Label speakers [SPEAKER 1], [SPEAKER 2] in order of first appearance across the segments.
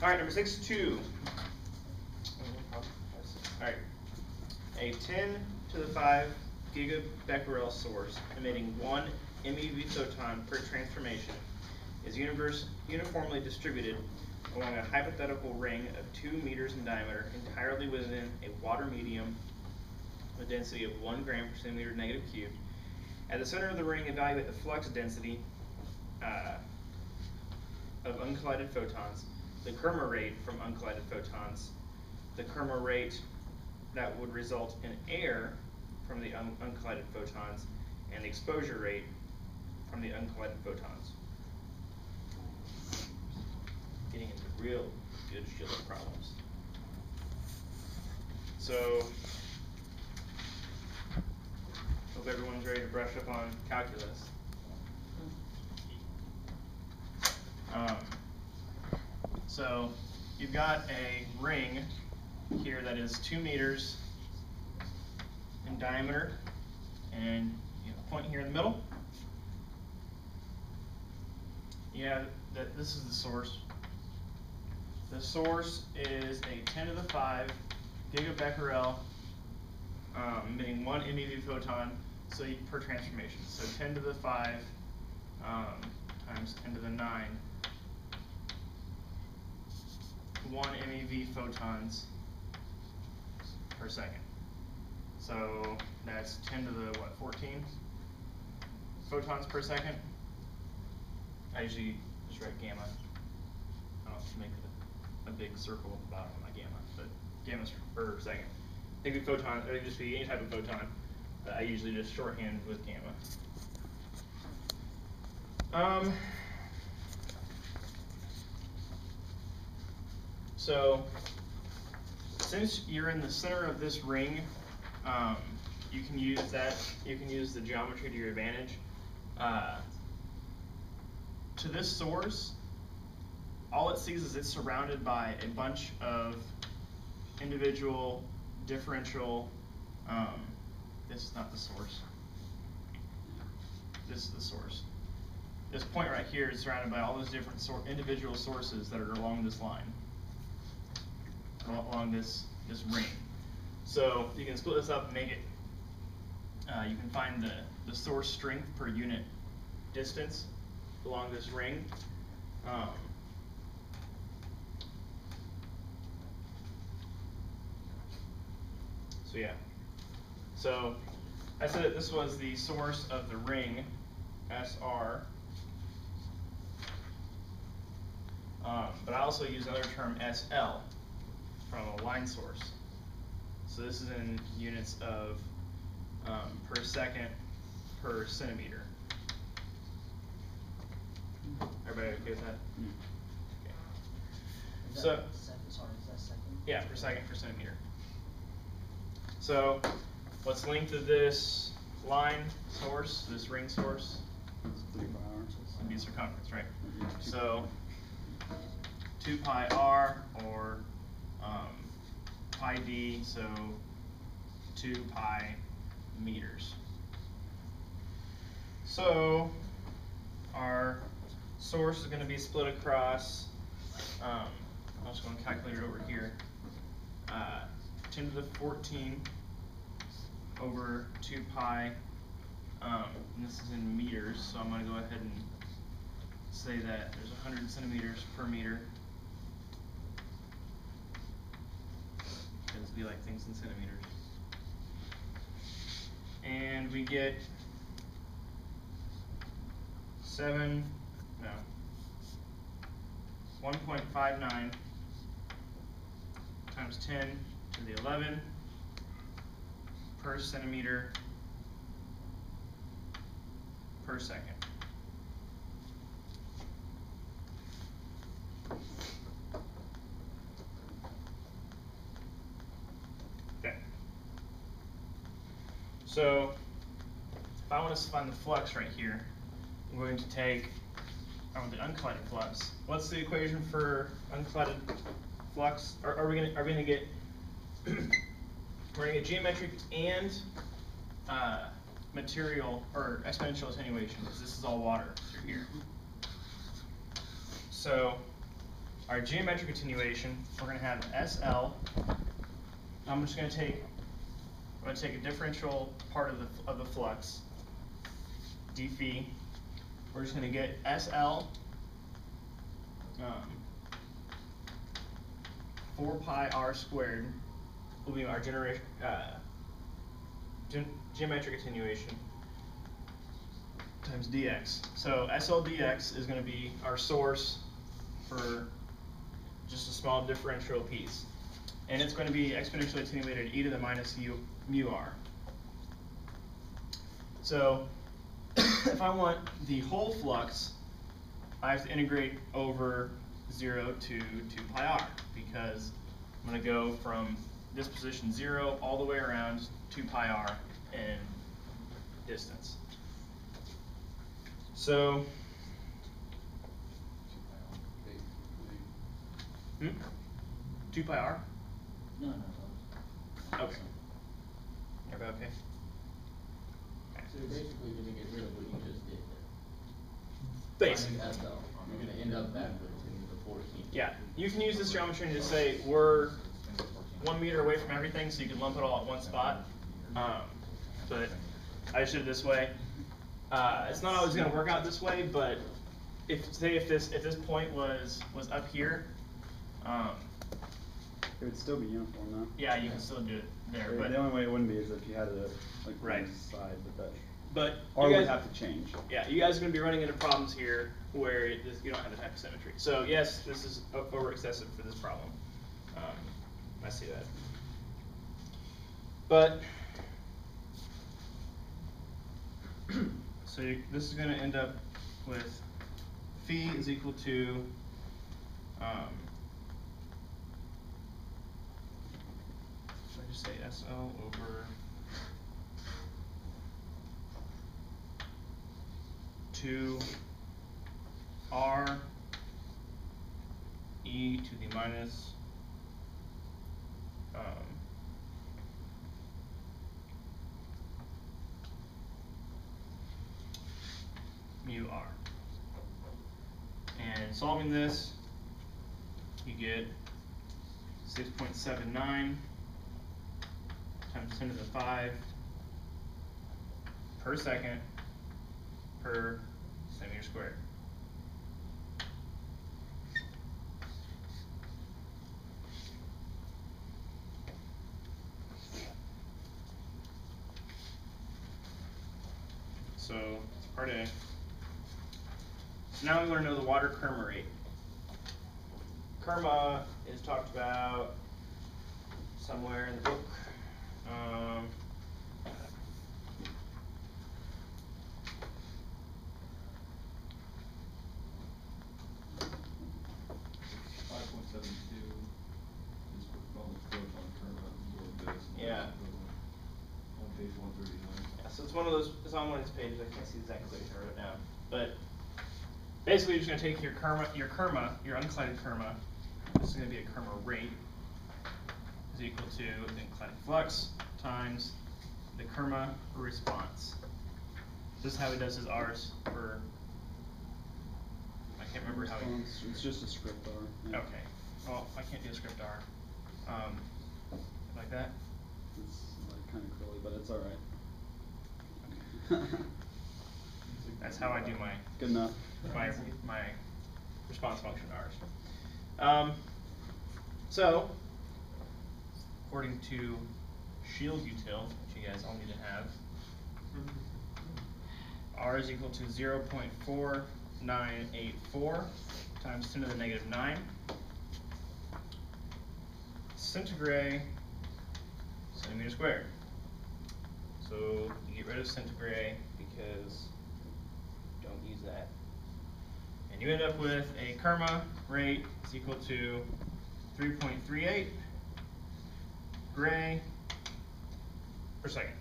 [SPEAKER 1] All right, number 6.2. All right, a 10 to the 5 gigabecquerel source emitting 1 MeV photon per transformation is uniformly distributed along a hypothetical ring of 2 meters in diameter entirely within a water medium with a density of 1 gram per centimeter negative cubed. At the center of the ring, evaluate the flux density of uncollided photons, the Kerma rate from uncollided photons, the Kerma rate that would result in air from the uncollided photons, and the exposure rate from the uncollided photons. Getting into real good Schiller problems. So, hope everyone's ready to brush up on calculus. So, you've got a ring here that is 2 meters in diameter, and you have a point here in the middle. Yeah, this is the source. The source is a 10 to the 5 gigabecquerel emitting 1 MeV photon per transformation. So 10 to the 5 times 10 to the 9, 1 MeV photons per second. So that's 10 to the 14 photons per second. I usually just write gamma. I don't make a big circle at the bottom of my gamma, but gamma's per second. It could be photon, or it could just be any type of photon. I usually just shorthand with gamma. So since you're in the center of this ring, you can use that. You can use the geometry to your advantage. To this source, all it sees is it's surrounded by a bunch of individual differential. This is not the source. This is the source. This point right here is surrounded by all those different individual sources that are along this line, along this ring. So you can split this up and make it. You can find the source strength per unit distance along this ring. So yeah. So I said that this was the source of the ring, SR. But I also use another term, SL, from a line source. So this is in units of per second per centimeter. Everybody okay with that? Okay.
[SPEAKER 2] Is
[SPEAKER 1] So,
[SPEAKER 2] that second?
[SPEAKER 1] Yeah, per second per centimeter. So, what's the length of this line source, this ring source? It'd be circumference, right? So, 2 pi r, or pi d, so 2 pi meters. So, our source is going to be split across, I'm just going to calculate it over here, 10 to the 14 over 2 pi, and this is in meters, so I'm going to go ahead and say that there's 100 centimeters per meter, because we like things in centimeters. And we get 1.59 times 10 to the 11 per centimeter per second. Okay. So if I want to find the flux right here, I'm going to take, I want the uncollided flux. What's the equation for uncollided flux? Are we gonna get we're gonna get geometric and material or exponential attenuation, because this is all water through here. So our geometric attenuation, we're going to have SL. I'm just going to take a differential part of the flux, d phi. We're just going to get SL 4 pi r squared will be our geometric attenuation times dx. So SL dx is going to be our source for just a small differential piece. And it's going to be exponentially attenuated e to the minus mu r. So if I want the whole flux, I have to integrate over 0 to 2 pi r, because I'm going to go from this position 0 all the way around 2 pi r in distance. So 2 pi r?
[SPEAKER 2] No.
[SPEAKER 1] Okay. Everybody okay?
[SPEAKER 3] So you're basically gonna get rid of what you just did there.
[SPEAKER 1] Basically.
[SPEAKER 3] Finding SL, you're gonna end up back with the 14.
[SPEAKER 1] Yeah, you can use this geometry to say we're 1 meter away from everything, so you can lump it all at one spot. But I just did it this way. It's not always going to work out this way, but if this point was up here,
[SPEAKER 4] It would still be uniform though.
[SPEAKER 1] yeah, you can still do it there. But
[SPEAKER 4] The only way it wouldn't be is if you had it like
[SPEAKER 1] Right.
[SPEAKER 4] one side,
[SPEAKER 1] but
[SPEAKER 4] or
[SPEAKER 1] you
[SPEAKER 4] would
[SPEAKER 1] guys,
[SPEAKER 4] have to change.
[SPEAKER 1] yeah, you guys are going to be running into problems here where you don't have the type of symmetry. So yes, this is over excessive for this problem. I see that. But so this is going to end up with phi is equal to should I just say SL over 2 r e to the minus mu r. And solving this, you get 6.79 times 10 to the 5 per second per centimeter squared. So that's part A. So now we want to know the water Kerma rate. Kerma is talked about somewhere in the book.
[SPEAKER 5] 5.72 is what Bowman's proton Kerma absorbed this.
[SPEAKER 1] Yeah.
[SPEAKER 5] On page 139.
[SPEAKER 1] Yeah, so it's one of those, it's on one of these pages, I can't see exactly what I wrote down. But basically you're just going to take your unclouded Kerma, this is going to be a Kerma rate, is equal to the unclouded flux times the Kerma response. This is how he does his R's for, I can't remember how he,
[SPEAKER 4] It's just a script R. Yeah.
[SPEAKER 1] okay, well, I can't do a script R. Like that?
[SPEAKER 4] It's like kind of curly, but it's alright.
[SPEAKER 1] That's how I do my
[SPEAKER 4] Good enough.
[SPEAKER 1] my response function R's. So, according to shield util, which you guys all need to have, R is equal to 0.4984 times 10 to the negative 9 centigrade centimeter squared. So you get rid of centigrade because don't use that. And you end up with a Kerma rate is equal to 3.38 gray per second.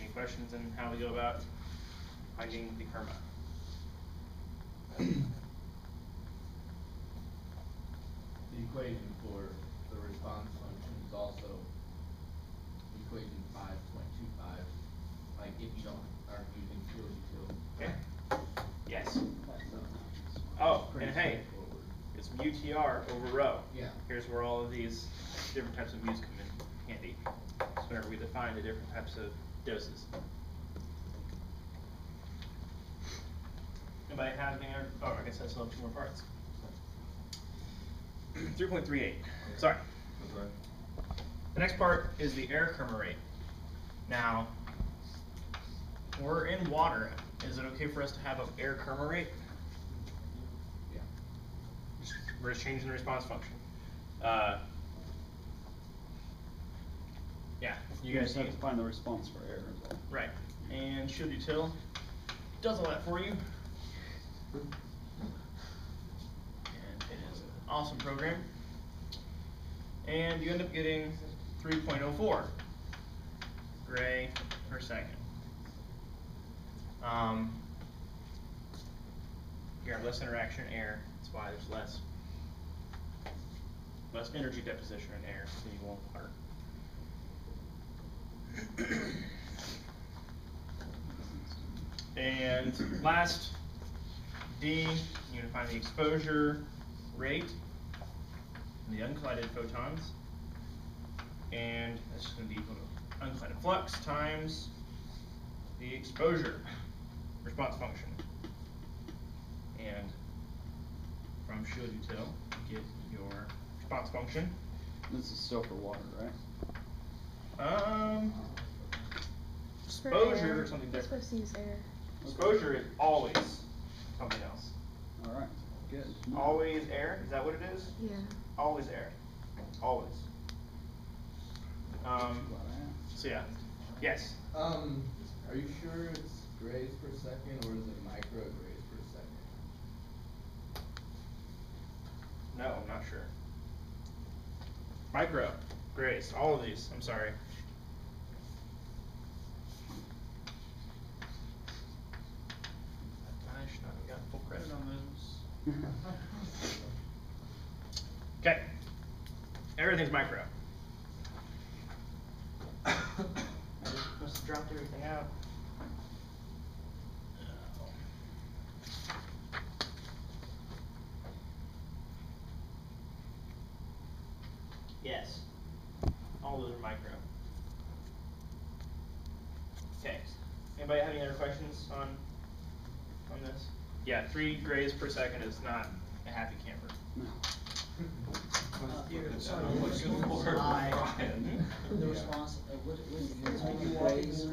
[SPEAKER 1] Any questions on how we go about finding the Kerma?
[SPEAKER 3] The equation for the response function is also equation 5.25, like if you aren't using field util.
[SPEAKER 1] Okay. Yes.
[SPEAKER 3] So,
[SPEAKER 1] hey, it's UTR over rho.
[SPEAKER 3] Yeah.
[SPEAKER 1] Here's where all of these different types of U's come in handy. So whenever we define the different types of doses. Anybody have any other, oh, I guess I still have two more parts. 3.38, sorry.
[SPEAKER 5] That's right.
[SPEAKER 1] The next part is the air Kerma rate. Now, we're in water. Is it okay for us to have an air Kerma rate?
[SPEAKER 3] Yeah.
[SPEAKER 1] We're just changing the response function. Yeah, you
[SPEAKER 4] You
[SPEAKER 1] guys
[SPEAKER 4] just have
[SPEAKER 1] need,
[SPEAKER 4] to find the response for error as well.
[SPEAKER 1] right. And shield util does all that for you. And it is an awesome program. And you end up getting 3.04 gray per second. You have less interaction in air, that's why there's less energy deposition in air than you will in water. And last, D, you can find the exposure rate in the uncollided photons. And that's just going to be equal to uncollided flux times the exposure response function. And from shield util, you get your response function.
[SPEAKER 4] This is still for water, right?
[SPEAKER 6] For
[SPEAKER 1] Exposure
[SPEAKER 6] air,
[SPEAKER 1] or something
[SPEAKER 6] we're
[SPEAKER 1] different.
[SPEAKER 6] supposed to use air.
[SPEAKER 1] Exposure is always something else.
[SPEAKER 4] Alright, good.
[SPEAKER 1] Always air, is that what it is?
[SPEAKER 6] Yeah.
[SPEAKER 1] Always air, always.
[SPEAKER 4] Glad I asked.
[SPEAKER 1] So yeah, yes,
[SPEAKER 3] Are you sure it's grays per second or is it micrograys per second?
[SPEAKER 1] no, I'm not sure. Micro, grays, all of these, I'm sorry. I should not have gotten full credit on those. Okay, everything's micro. I just must have dropped everything out. Yes, all those are micro. Okay, anybody have any other questions on this? Yeah, 3 grays per second is not a happy camper.
[SPEAKER 4] No.
[SPEAKER 2] Sorry,
[SPEAKER 5] I'm looking for
[SPEAKER 2] I-
[SPEAKER 5] Brian.
[SPEAKER 2] The response, what is it, grays?